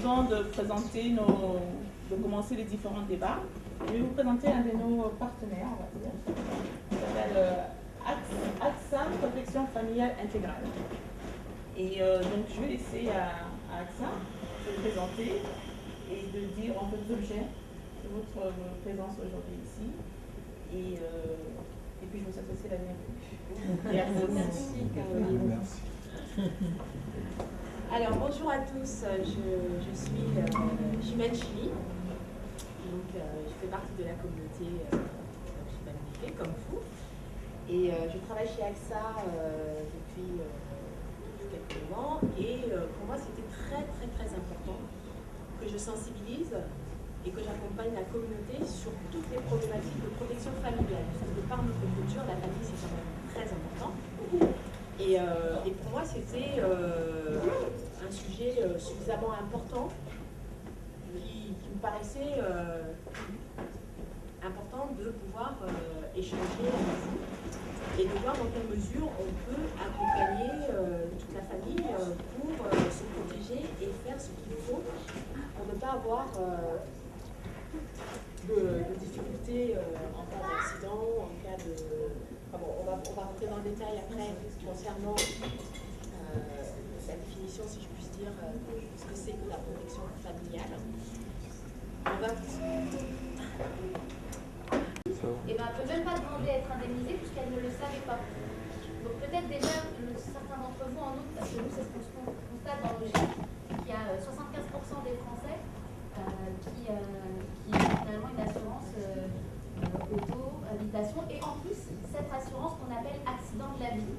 avant de présenter de commencer les différents débats, je vais vous présenter un de nos partenaires, on va dire, qui s'appelle AXA Protection Familiale Intégrale. Et donc je vais laisser à AXA se présenter et de dire en fait l'objet de votre présence aujourd'hui ici. Et puis je vous souhaite aussi la bienvenue. Merci Caroline. Merci. Alors bonjour à tous, je suis Chimène Chili, donc je fais partie de la communauté Chimène comme vous, et je travaille chez AXA depuis quelques moments, et pour moi c'était très important que je sensibilise et que j'accompagne la communauté sur toutes les problématiques de protection familiale, parce que par notre culture, la famille c'est quand même très important. Et pour moi, c'était un sujet suffisamment important qui me paraissait important de pouvoir échanger avec vous et de voir dans quelle mesure on peut accompagner toute la famille pour se protéger et faire ce qu'il faut pour ne pas avoir de difficultés en cas d'accident, en cas de... Enfin bon, on va rentrer dans le détail après concernant la définition, si je puis dire, de ce que c'est que la protection familiale. On va... Et ben, elle ne peut même pas demander à être indemnisée puisqu'elle ne le savait pas. Donc peut-être déjà, certains d'entre vous en outre, parce que nous c'est ce qu'on constate dans nos chiffres, qu'il y a 75% des Français qui ont finalement une assurance auto, habitation, et en plus cette assurance qu'on appelle accident de la vie.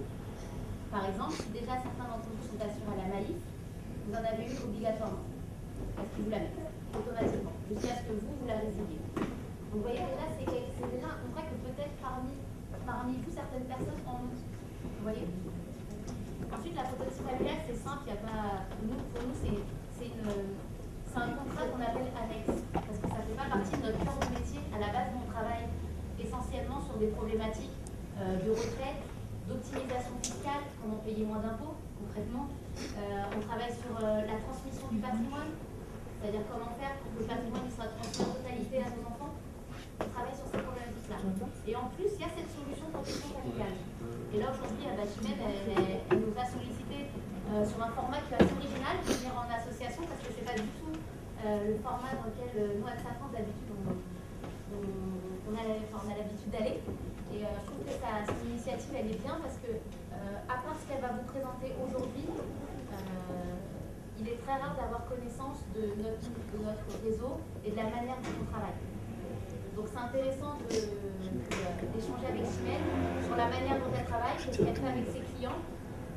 Par exemple, si déjà certains d'entre vous sont assurés à la Maïf, vous en avez une obligatoirement, parce qu'ils vous la mettent automatiquement, jusqu'à ce que vous la résiliez. Donc vous voyez, déjà, c'est déjà on voit que peut-être parmi vous, certaines personnes en ont. Vous voyez. Ensuite, la protection familiale, c'est simple, il y a pas... pour nous, c'est un contrat qu'on appelle annexe, parce que ça ne fait pas partie de notre corps de métier. À la base, on travaille essentiellement sur des problématiques de retraite, d'optimisation fiscale, comment payer moins d'impôts, concrètement. On travaille sur la transmission du patrimoine, c'est-à-dire comment faire pour que le patrimoine soit transmis en totalité à nos enfants. On travaille sur ces problématiques-là. Et en plus, il y a cette solution protection familiale. Et là, aujourd'hui, Chimène, elle nous a sollicité sur un format qui est assez original, de venir en association, parce que ce n'est pas du tout le format dans lequel nous, AXA France, d'habitude, on a l'habitude d'aller. Et je trouve que cette initiative, elle est bien parce que, à part ce qu'elle va vous présenter aujourd'hui, il est très rare d'avoir connaissance de notre réseau et de la manière dont on travaille. Donc c'est intéressant d'échanger avec Chimène sur la manière dont elle travaille, ce qu'elle fait avec ses clients.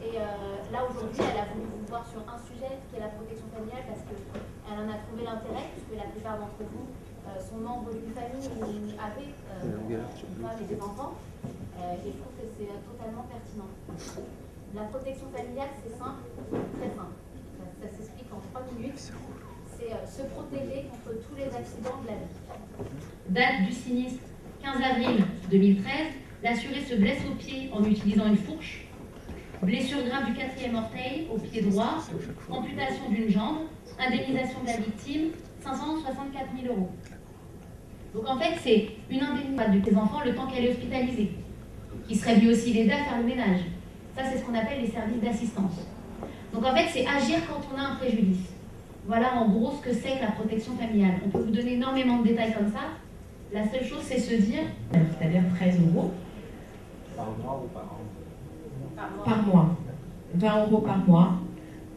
Et là aujourd'hui, elle a voulu vous voir sur un sujet qui est la protection familiale parce qu'elle en a trouvé l'intérêt, puisque la plupart d'entre vous sont membres d'une famille où avait une femme et des enfants. Et je trouve que c'est totalement pertinent. La protection familiale, c'est simple, très simple. Ça s'explique en 3 minutes. C'est se protéger contre tous les accidents de la vie. Date du sinistre 15 avril 2013. L'assuré se blesse au pied en utilisant une fourche. Blessure grave du 4e orteil au pied droit. Amputation d'une jambe. Indemnisation de la victime, 564 000 €. Donc en fait, c'est une indemnisation de tes enfants le temps qu'elle est hospitalisée, qui serait lui aussi l'aider à faire le ménage. Ça, c'est ce qu'on appelle les services d'assistance. Donc en fait, c'est agir quand on a un préjudice. Voilà en gros ce que c'est que la protection familiale. On peut vous donner énormément de détails comme ça. La seule chose, c'est se dire, c'est-à-dire 13 € Par mois ou par an? par mois. 20 € par mois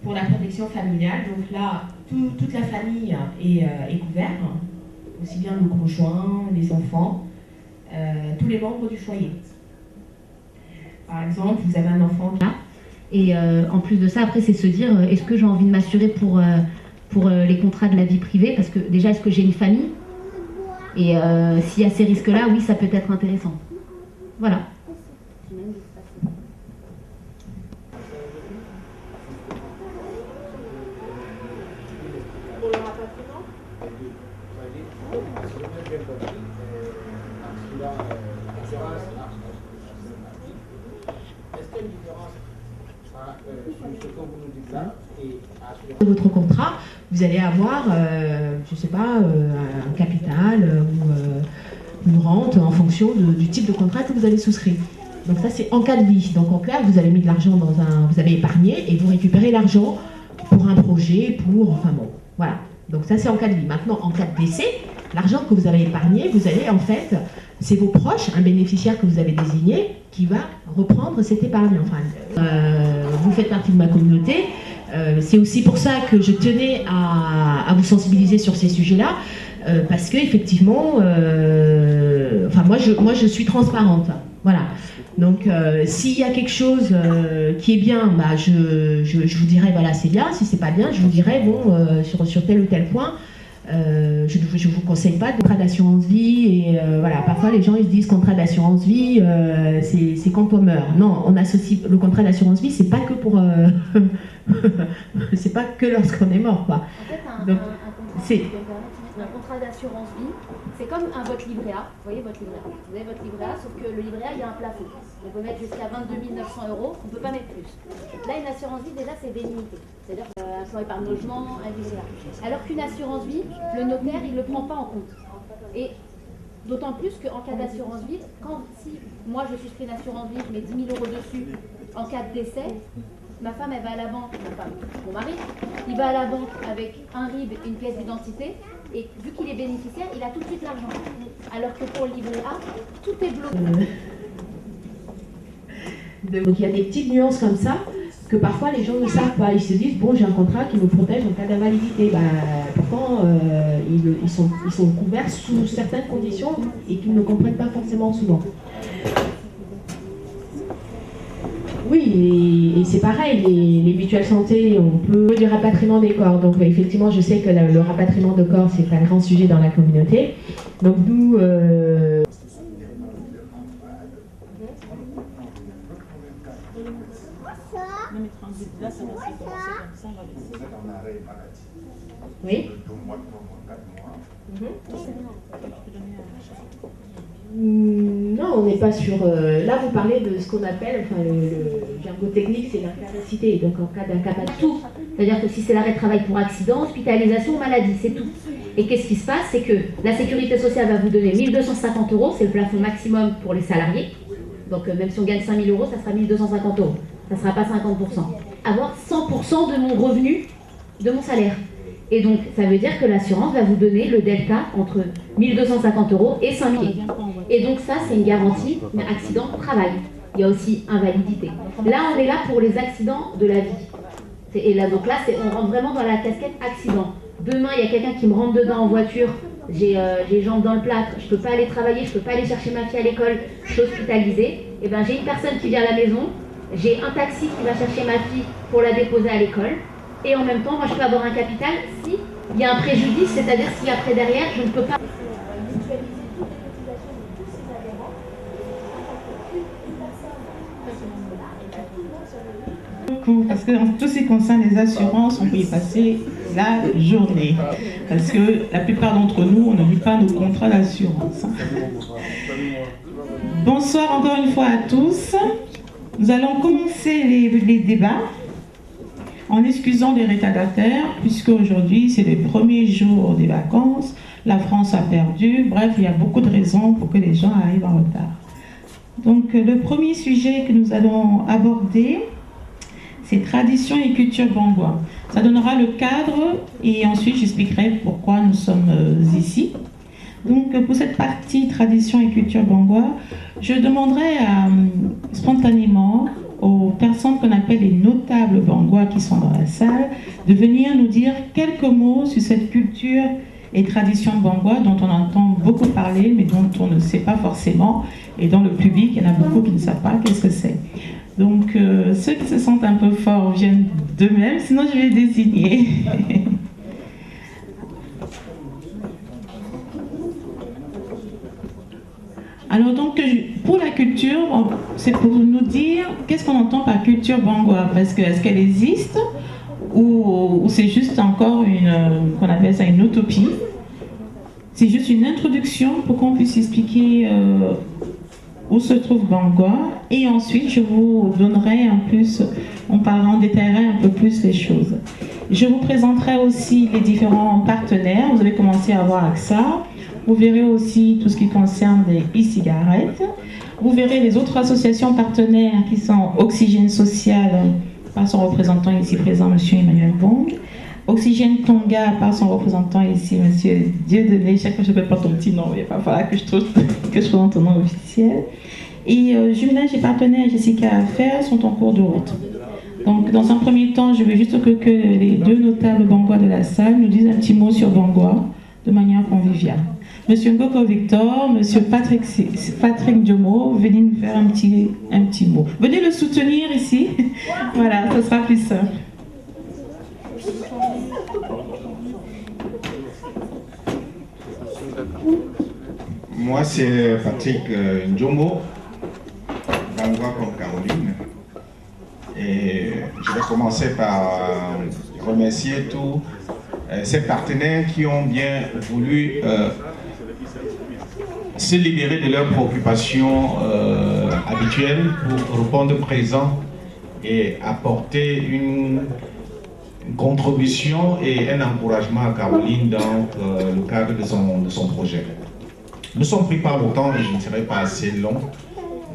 pour la protection familiale. Donc là, toute la famille est couverte, aussi bien le conjoint, les enfants, tous les membres du foyer. Par exemple, vous avez un enfant qui... Et en plus de ça, après, c'est se dire, est-ce que j'ai envie de m'assurer pour les contrats de la vie privée? Parce que déjà, est-ce que j'ai une famille? Et s'il y a ces risques-là, oui, ça peut être intéressant. Voilà. De votre contrat vous allez avoir, je ne sais pas, un capital ou une rente en fonction du type de contrat que vous allez souscrire. Donc ça, c'est en cas de vie. Donc en clair, vous avez mis de l'argent vous avez épargné et vous récupérez l'argent pour un projet, enfin bon, voilà. Donc ça, c'est en cas de vie. Maintenant, en cas de décès, l'argent que vous avez épargné, vous allez en fait, c'est vos proches, un bénéficiaire que vous avez désigné, qui va reprendre cette épargne. Enfin, vous faites partie de ma communauté. C'est aussi pour ça que je tenais à vous sensibiliser sur ces sujets-là, parce que effectivement, enfin moi je suis transparente. Voilà. Donc s'il y a quelque chose qui est bien, bah, je vous dirai voilà c'est bien. Si c'est pas bien, je vous dirai bon sur tel ou tel point. Je ne vous conseille pas de contrat d'assurance vie et voilà, parfois les gens ils se disent contrat d'assurance vie c'est quand on meurt. Non, on associe le contrat d'assurance vie, c'est pas que pour c'est pas que lorsqu'on est mort quoi. En fait, un contrat d'assurance vie, c'est comme un vote livret A. Vous voyez votre livret A. Vous avez votre livret A, sauf que le livret A, il y a un plafond. On peut mettre jusqu'à 22 900 €, on ne peut pas mettre plus. Là, une assurance vie, déjà, c'est délimité. C'est-à-dire un plan épargne logement, un livret A. Alors qu'une assurance vie, le notaire, il ne le prend pas en compte. Et d'autant plus qu'en cas d'assurance vie, si moi je souscris une assurance vie, je mets 10 000 € dessus, en cas de décès, ma femme, elle va à la banque, mon mari, il va à la banque avec un RIB, une pièce d'identité, et vu qu'il est bénéficiaire, il a tout de suite l'argent. Alors que pour le livret A, tout est bloqué. Donc il y a des petites nuances comme ça que parfois les gens ne savent pas. Ils se disent bon j'ai un contrat qui me protège en cas d'invalidité. Bah, pourtant ils sont couverts sous certaines conditions et qu'ils ne comprennent pas forcément souvent. Oui, et c'est pareil, les mutuelles santé, on peut du rapatriement des corps. Donc effectivement, je sais que le rapatriement de corps, c'est un grand sujet dans la communauté. Donc nous... Oui. Non, on n'est pas sur... là, vous parlez de ce qu'on appelle, enfin, le jargon technique, c'est l'incapacité. Donc, en cas d'incapacité, tout. C'est-à-dire que si c'est l'arrêt de travail pour accident, hospitalisation, maladie, c'est tout. Et qu'est-ce qui se passe? C'est que la sécurité sociale va vous donner 1 250 €, c'est le plafond maximum pour les salariés. Donc, même si on gagne 5 000 €, ça sera 1 250 €. Ça ne sera pas 50%. Avoir 100% de mon revenu, de mon salaire. Et donc, ça veut dire que l'assurance va vous donner le delta entre 1 250 € et 5 000 €. Et donc ça, c'est une garantie, mais accident travail. Il y a aussi invalidité. Là, on est là pour les accidents de la vie. Et là, donc là, on rentre vraiment dans la casquette accident. Demain, il y a quelqu'un qui me rentre dedans en voiture, j'ai les jambes dans le plâtre, je ne peux pas aller travailler, je ne peux pas aller chercher ma fille à l'école, je suis hospitalisée. Et ben, j'ai une personne qui vient à la maison, j'ai un taxi qui va chercher ma fille pour la déposer à l'école. Et en même temps, moi, je peux avoir un capital si il y a un préjudice, c'est-à-dire si après derrière, je ne peux pas... Parce que en tout ce qui concerne les assurances, on peut y passer la journée. Parce que la plupart d'entre nous, on ne lit pas nos contrats d'assurance. Bonsoir encore une fois à tous. Nous allons commencer les débats en excusant les retardataires, puisque aujourd'hui c'est le premier jour des vacances, la France a perdu, bref, il y a beaucoup de raisons pour que les gens arrivent en retard. Donc le premier sujet que nous allons aborder, c'est tradition et culture bangwa. Ça donnera le cadre et ensuite j'expliquerai pourquoi nous sommes ici. Donc pour cette partie tradition et culture bangwa, je demanderai spontanément aux personnes qu'on appelle les notables bangwa qui sont dans la salle de venir nous dire quelques mots sur cette culture et tradition bangwa dont on entend beaucoup parler mais dont on ne sait pas forcément, et dans le public il y en a beaucoup qui ne savent pas qu'est-ce que c'est. Donc ceux qui se sentent un peu forts viennent d'eux-mêmes, sinon je vais les désigner. Alors donc pour la culture, c'est pour nous dire qu'est-ce qu'on entend par culture bangwa, parce que est-ce qu'elle existe ou c'est juste encore qu'on appelle ça une utopie. C'est juste une introduction pour qu'on puisse expliquer où se trouve Bangwa, et ensuite je vous donnerai on parlera, détaillerai un peu plus les choses. Je vous présenterai aussi les différents partenaires. Vous avez commencé à voir AXA. Vous verrez aussi tout ce qui concerne les e-cigarettes. Vous verrez les autres associations partenaires qui sont Oxygène Social, par son représentant ici présent, M. Emmanuel Bong. Oxygène Tonga, par son représentant ici, M. Dieudonné. Chaque fois que je ne peux pas ton petit nom, il va falloir que je trouve ton nom officiel. Et Jumelage et partenaires Jessica Affaires sont en cours de route. Donc, dans un premier temps, je vais juste que les deux notables Bangwa de la salle nous disent un petit mot sur Bangwa, de manière conviviale. Monsieur Ngoko Victor, Monsieur Patrick Diomo, venez nous faire un petit mot. Venez le soutenir ici. Voilà, ce sera plus simple. Moi, c'est Patrick Diomo, Bangwa comme Caroline. Et je vais commencer par remercier tous ces partenaires qui ont bien voulu se libérer de leurs préoccupations habituelles pour répondre présent et apporter une contribution et un encouragement à Caroline dans le cadre de son projet. Nous sommes pris par le temps et je ne serai pas assez long.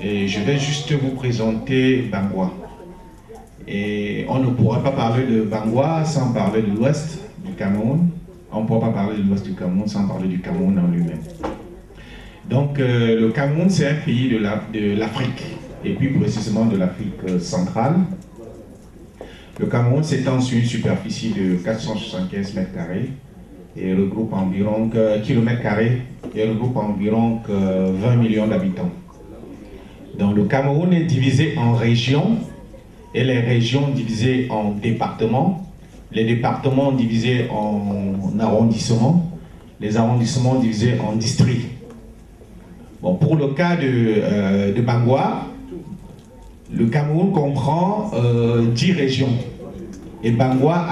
Et je vais juste vous présenter Bangwa. Et on ne pourra pas parler de Bangwa sans parler de l'ouest du Cameroun. On ne pourra pas parler de l'ouest du Cameroun sans parler du Cameroun en lui-même. Donc le Cameroun, c'est un pays de l'Afrique, et plus précisément de l'Afrique centrale. Le Cameroun s'étend sur une superficie de 475 mètres carrés et regroupe environ kilomètres carrés et regroupe environ 20 millions d'habitants. Donc le Cameroun est divisé en régions et les régions divisées en départements, les départements divisés en arrondissements, les arrondissements divisés en districts. Bon, pour le cas de Bangwa, le Cameroun comprend 10 régions et Bangwa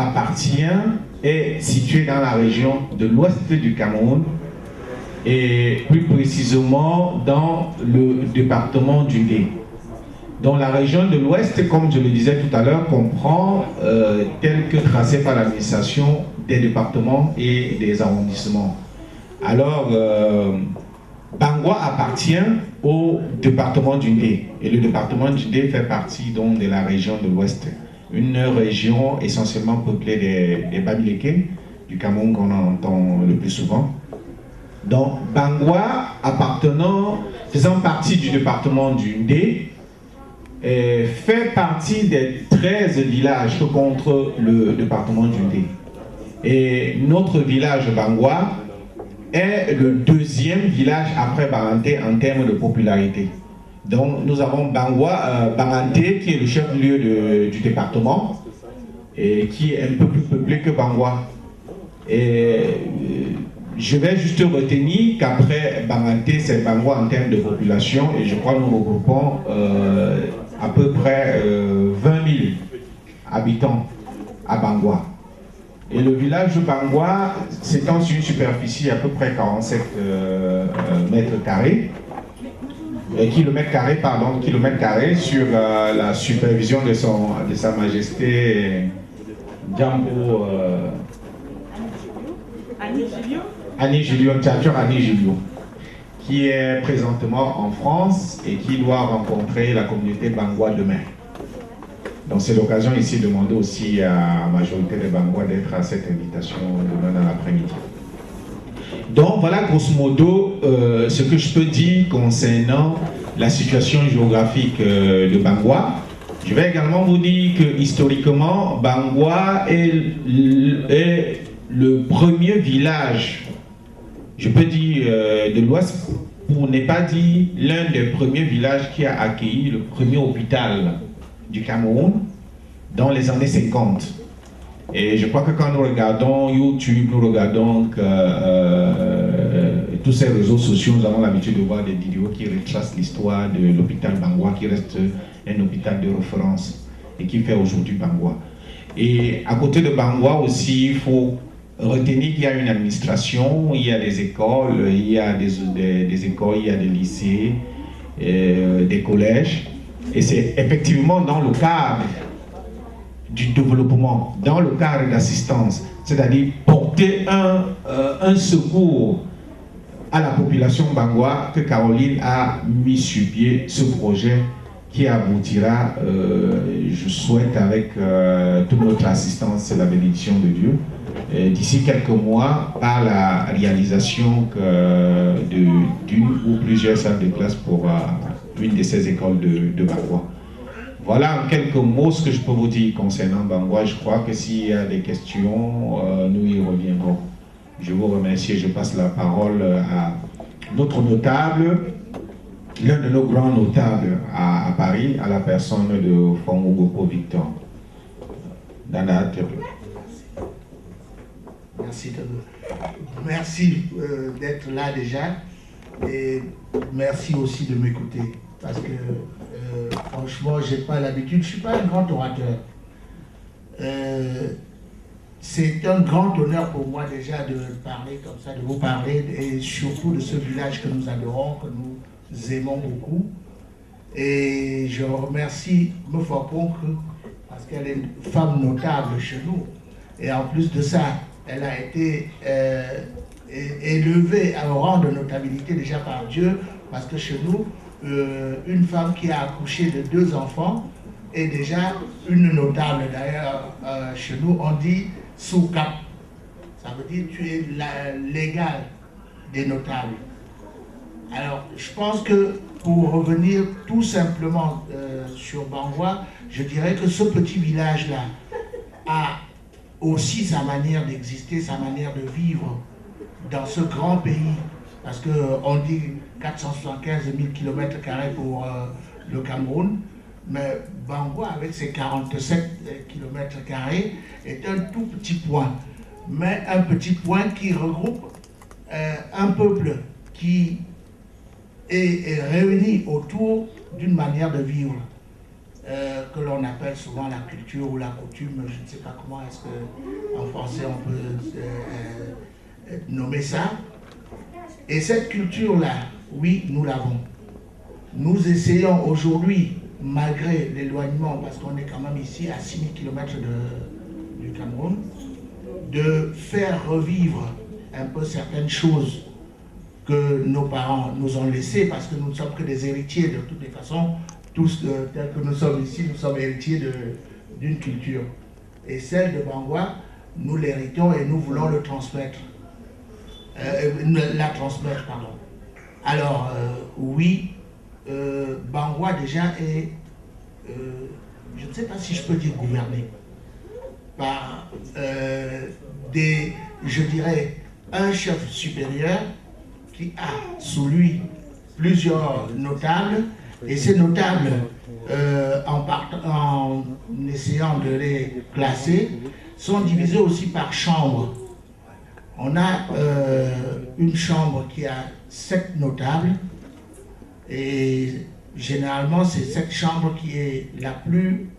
est situé dans la région de l'ouest du Cameroun et plus précisément dans le département du Ndé. Donc la région de l'ouest, comme je le disais tout à l'heure, comprend, tel que tracé par l'administration, des départements et des arrondissements. Alors, Bangwa appartient au département du Ndé. Et le département du Ndé fait partie donc de la région de l'ouest. Une région essentiellement peuplée des Bamileke, du Cameroun qu'on entend le plus souvent. Donc Bangwa, faisant partie du département du Ndé, fait partie des 13 villages que compte le département du Ndé. Et notre village Bangwa est le deuxième village après Banganté en termes de popularité. Donc nous avons Banganté qui est le chef-lieu du département et qui est un peu plus peuplé que Bangwa. Et je vais juste retenir qu'après Banganté, c'est Bangwa en termes de population et je crois que nous regroupons à peu près 20 000 habitants à Bangwa. Et le village de Bangwa s'étend sur une superficie à peu près 47 mètres carrés, kilomètres carrés sur la supervision de Sa Majesté Djambo Annie Julio, qui est présentement en France et qui doit rencontrer la communauté Bangwa demain. Donc c'est l'occasion ici de demander aussi à la majorité des Bangwa d'être à cette invitation demain dans l'après-midi. Donc voilà grosso modo ce que je peux dire concernant la situation géographique de Bangwa. Je vais également vous dire que historiquement, Bangwa est le premier village, je peux dire de l'Ouest, pour ne pas dire l'un des premiers villages qui a accueilli le premier hôpital du Cameroun dans les années 50. Et je crois que quand nous regardons YouTube, nous regardons tous ces réseaux sociaux, nous avons l'habitude de voir des vidéos qui retracent l'histoire de l'hôpital Bangwa, qui reste un hôpital de référence et qui fait aujourd'hui Bangwa. Et à côté de Bangwa aussi, il faut retenir qu'il y a une administration, il y a des écoles, il y a des écoles, il y a des lycées, des collèges. Et c'est effectivement dans le cadre du développement, dans le cadre d'assistance, c'est-à-dire porter un secours à la population bangoua que Caroline a mis sur pied ce projet qui aboutira, je souhaite, avec toute notre assistance et la bénédiction de Dieu, d'ici quelques mois, par la réalisation d'une ou plusieurs salles de classe pour une de ces écoles de Bangoua. Voilà en quelques mots ce que je peux vous dire concernant Bangoua. Je crois que s'il y a des questions, nous y reviendrons. Je vous remercie et je passe la parole à notre notable, l'un de nos grands notables à Paris, à la personne de Fongo Victor. Dana, te plaît. Merci d'être là déjà et merci aussi de m'écouter parce que franchement j'ai pas l'habitude, je suis pas un grand orateur. C'est un grand honneur pour moi déjà de parler comme ça, de vous parler et surtout de ce village que nous adorons, que nous aimons beaucoup. Et je remercie Mefopong parce qu'elle est une femme notable chez nous. Et en plus de ça, elle a été élevée au rang de notabilité déjà par Dieu, parce que chez nous, une femme qui a accouché de 2 enfants est déjà une notable. D'ailleurs, chez nous, on dit sous-cap. Ça veut dire tu es l'égal des notables. Alors, je pense que pour revenir tout simplement sur Bangoua, je dirais que ce petit village-là a aussi sa manière d'exister, sa manière de vivre dans ce grand pays, parce qu'on dit 475 000 km² pour le Cameroun, mais Bangoua, avec ses 47 km², est un tout petit point, mais un petit point qui regroupe un peuple qui est réuni autour d'une manière de vivre. Que l'on appelle souvent la culture ou la coutume, je ne sais pas comment est-ce qu'en français on peut nommer ça. Et cette culture-là, oui, nous l'avons. Nous essayons aujourd'hui, malgré l'éloignement, parce qu'on est quand même ici à 6000 km du Cameroun, de faire revivre un peu certaines choses que nos parents nous ont laissées, parce que nous ne sommes que des héritiers de toutes les façons. Tous, tels que nous sommes ici, nous sommes héritiers d'une culture. Et celle de Bangoua, nous l'héritons et nous voulons le transmettre. La transmettre, pardon. Alors, oui, Bangoua déjà est, je ne sais pas si je peux dire gouverné, par je dirais, un chef supérieur qui a sous lui plusieurs notables. Et ces notables, en essayant de les classer, sont divisés aussi par chambre. On a une chambre qui a 7 notables, et généralement c'est cette chambre qui est la plus,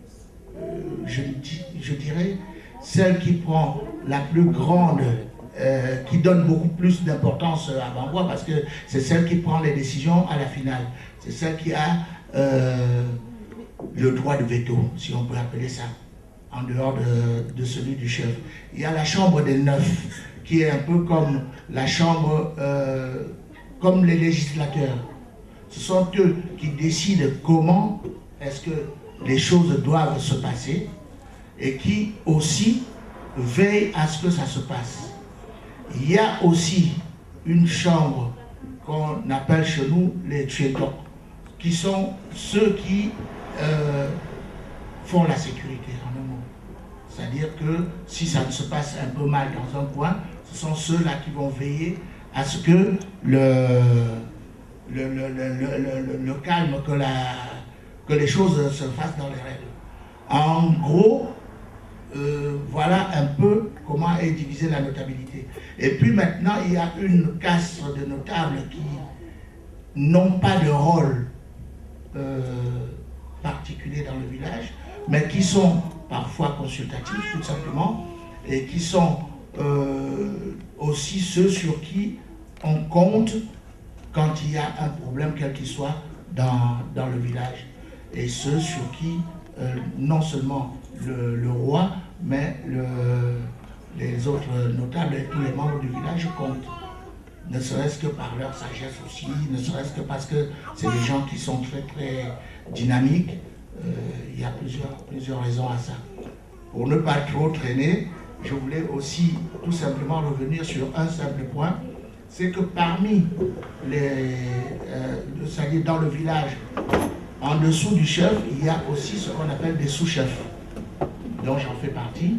je dirais, celle qui prend la plus grande, qui donne beaucoup plus d'importance à Bangoua, parce que c'est celle qui prend les décisions à la finale. C'est celle qui a le droit de veto, si on peut appeler ça, en dehors de celui du chef. Il y a la chambre des 9, qui est un peu comme la chambre, comme les législateurs. Ce sont eux qui décident comment est-ce que les choses doivent se passer et qui aussi veillent à ce que ça se passe. Il y a aussi une chambre qu'on appelle chez nous les tchétons, qui sont ceux qui font la sécurité, en un mot. C'est-à-dire que si ça ne se passe un peu mal dans un coin, ce sont ceux-là qui vont veiller à ce que le calme, que les choses se fassent dans les règles. En gros, voilà un peu comment est divisée la notabilité. Et puis maintenant, il y a une caste de notables qui n'ont pas de rôle particulier dans le village, mais qui sont parfois consultatifs, tout simplement, et qui sont aussi ceux sur qui on compte quand il y a un problème, quel qu'il soit, dans le village. Et ceux sur qui non seulement le roi, mais les autres notables et tous les membres du village comptent. Ne serait-ce que par leur sagesse aussi, ne serait-ce que parce que c'est des gens qui sont très très dynamiques. Il y a plusieurs raisons à ça. Pour ne pas trop traîner, je voulais aussi tout simplement revenir sur un simple point, c'est que parmi c'est-à-dire dans le village, en dessous du chef, il y a aussi ce qu'on appelle des sous-chefs, dont j'en fais partie.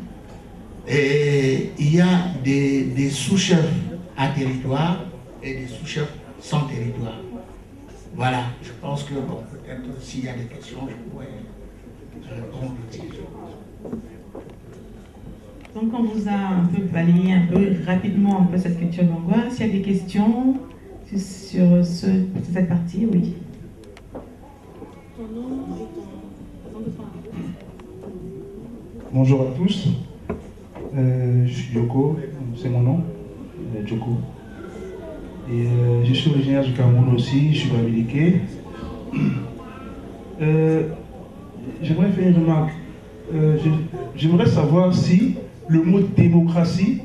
Et il y a des sous-chefs à territoire et des sous-chefs sans territoire. Voilà, je pense que bon, peut-être s'il y a des questions, je pourrais répondre. Donc on vous a un peu balayé un peu rapidement un peu cette culture bangwa. S'il y a des questions sur cette partie, oui. Bonjour à tous. Je suis Yoko, c'est mon nom, Joko. Et je suis originaire du Cameroun aussi, je suis bamileke. J'aimerais faire une remarque. J'aimerais savoir si le mot démocratie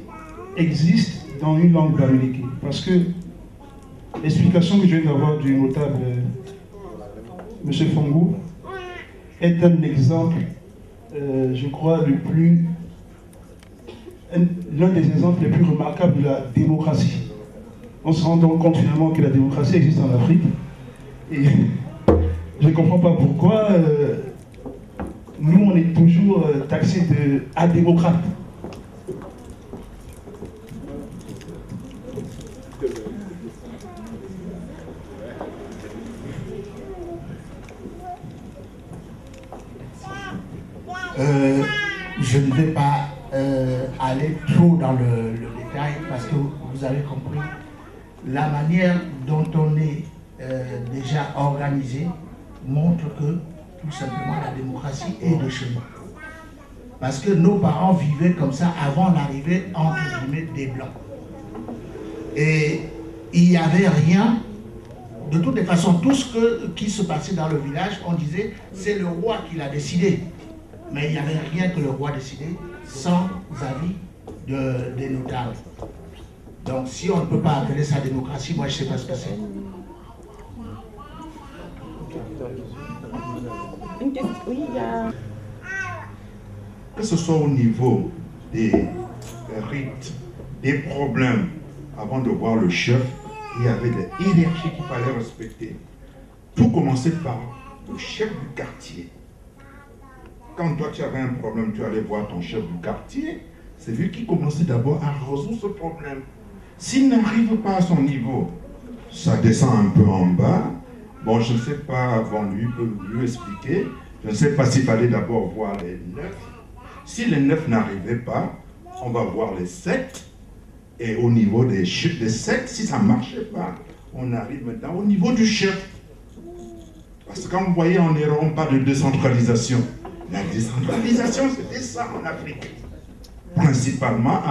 existe dans une langue bamileke. Parce que l'explication que je viens d'avoir du notable M. Fongou est un exemple, je crois, l'un des exemples les plus remarquables de la démocratie. On se rend donc compte finalement que la démocratie existe en Afrique. Et je ne comprends pas pourquoi nous, on est toujours taxés d'adémocrates. Je ne vais pas aller trop dans le détail parce que vous avez compris la manière dont on est déjà organisé montre que tout simplement la démocratie est de chez nous. Parce que nos parents vivaient comme ça avant l'arrivée entre guillemets des Blancs. Et il n'y avait rien. De toutes les façons, tout ce qui se passait dans le village, on disait c'est le roi qui l'a décidé. Mais il n'y avait rien que le roi décidait sans avis des notables. Donc si on ne peut pas appeler ça démocratie, moi je ne sais pas ce que c'est. Une question, oui, il y a... Que ce soit au niveau des rites, des problèmes, avant de voir le chef, il y avait des hiérarchies qu'il fallait respecter. Tout commençait par le chef du quartier. Quand toi tu avais un problème, tu allais voir ton chef du quartier, c'est lui qui commençait d'abord à résoudre ce problème. S'il n'arrive pas à son niveau, ça descend un peu en bas. Bon, je ne sais pas, lui peut lui expliquer. Je ne sais pas s'il fallait d'abord voir les 9. Si les 9 n'arrivaient pas, on va voir les 7. Et au niveau des 7, si ça ne marchait pas, on arrive maintenant au niveau du chef. Parce que quand vous voyez en Europe, on parle de décentralisation. La décentralisation, c'était ça en Afrique. Principalement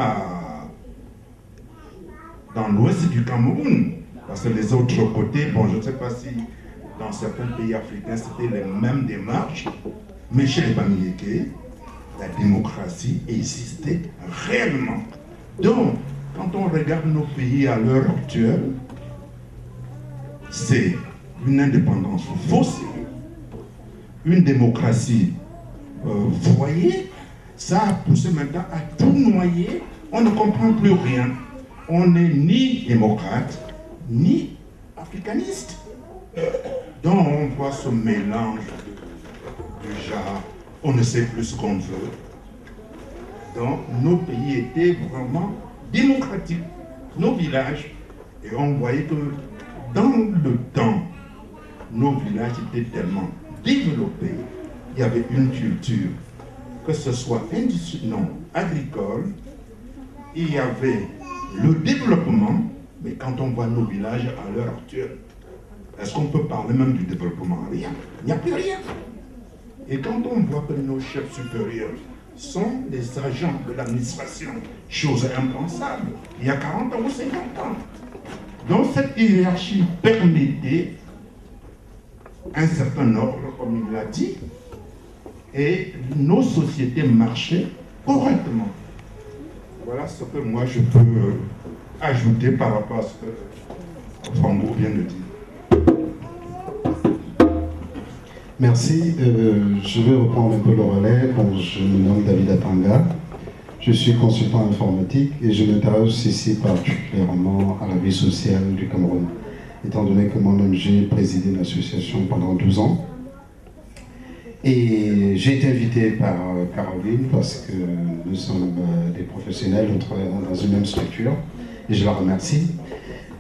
dans l'ouest du Cameroun. Parce que les autres côtés, bon, je ne sais pas si dans certains pays africains, c'était les mêmes démarches. Mais chez les Bamileke, la démocratie existait réellement. Donc, quand on regarde nos pays à l'heure actuelle, c'est une indépendance faussée, une démocratie vous voyez, ça a poussé maintenant à tout noyer. On ne comprend plus rien. On n'est ni démocrate, ni africaniste. Donc on voit ce mélange du genre, on ne sait plus ce qu'on veut. Donc nos pays étaient vraiment démocratiques, nos villages. Et on voyait que dans le temps, nos villages étaient tellement développés. Il y avait une culture, que ce soit agricole, il y avait le développement, mais quand on voit nos villages à l'heure actuelle, est-ce qu'on peut parler même du développement? Rien, il n'y a plus rien. Et quand on voit que nos chefs supérieurs sont des agents de l'administration, chose impensable, il y a 40 ans ou 50 ans. Donc cette hiérarchie permettait un certain ordre, comme il l'a dit, et nos sociétés marchaient correctement. Voilà ce que moi je peux ajouter par rapport à ce que Frango vient de dire. Merci. Je vais reprendre un peu le relais. Bon, je me nomme David Atanga. Je suis consultant informatique et je m'intéresse ici particulièrement à la vie sociale du Cameroun. Étant donné que moi-même j'ai présidé une association pendant 12 ans. Et j'ai été invité par Caroline parce que nous sommes des professionnels, nous travaillons dans une même structure et je la remercie.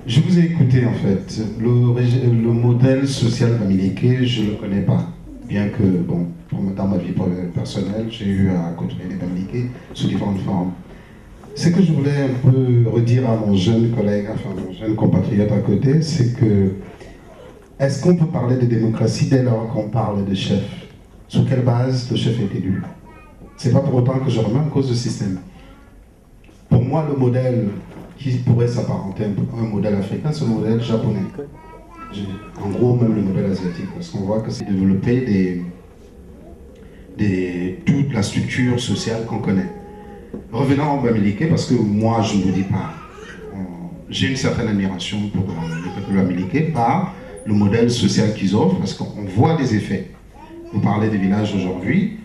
Je vous ai écouté en fait. Le modèle social bamileke, je ne le connais pas. Bien que, bon, dans ma vie personnelle, j'ai eu à côtoyer les bamileke sous différentes formes. Ce que je voulais un peu redire à mon jeune collègue, enfin mon jeune compatriote à côté, c'est que est-ce qu'on peut parler de démocratie dès lors qu'on parle de chef? Sur quelle base le chef est élu? C'est pas pour autant que je remets en cause le système. Pour moi, le modèle qui pourrait s'apparenter à un modèle africain, c'est le modèle japonais. En gros, même le modèle asiatique, parce qu'on voit que c'est développer toute la structure sociale qu'on connaît. Revenons au bamileke, parce que moi, je ne vous dis pas, j'ai une certaine admiration pour le peuple bamileke par le modèle social qu'ils offrent, parce qu'on voit les effets. Vous parlez des villages aujourd'hui,